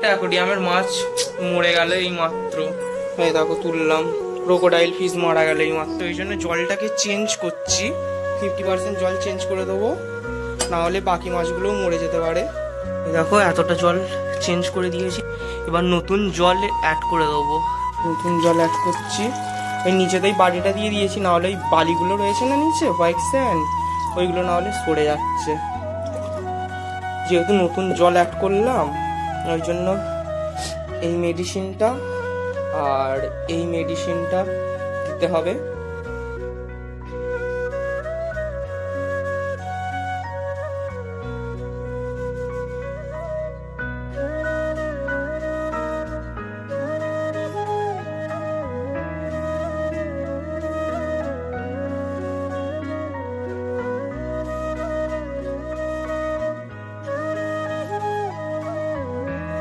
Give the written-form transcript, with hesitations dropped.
একটা অ্যাকোয়ারিয়ামের মাছ মরে গেল এই মাত্র। এই দেখো তুললাম, ক্রোকোডাইল ফিশ মারা গেল এই মাত্র। এই জন্য জলটাকে চেঞ্জ করছি, 50% জল চেঞ্জ করে দেবো, না হলে বাকি মাছগুলোও মরে যেতে পারে। দেখো এতটা জল চেঞ্জ করে দিয়েছি, এবার নতুন জল অ্যাড করে দেবো। নতুন জল অ্যাড করছি, এই নিচেতেই বাড়িটা দিয়ে দিয়েছি, না হলে ওই বালিগুলো রয়েছে না নিচে হোয়াইট স্যান্ড, ওইগুলো না হলে সরে যাচ্ছে। যেহেতু নতুন জল অ্যাড করলাম ওই জন্য এই মেডিসিনটা আর এই মেডিসিনটা দিতে হবে।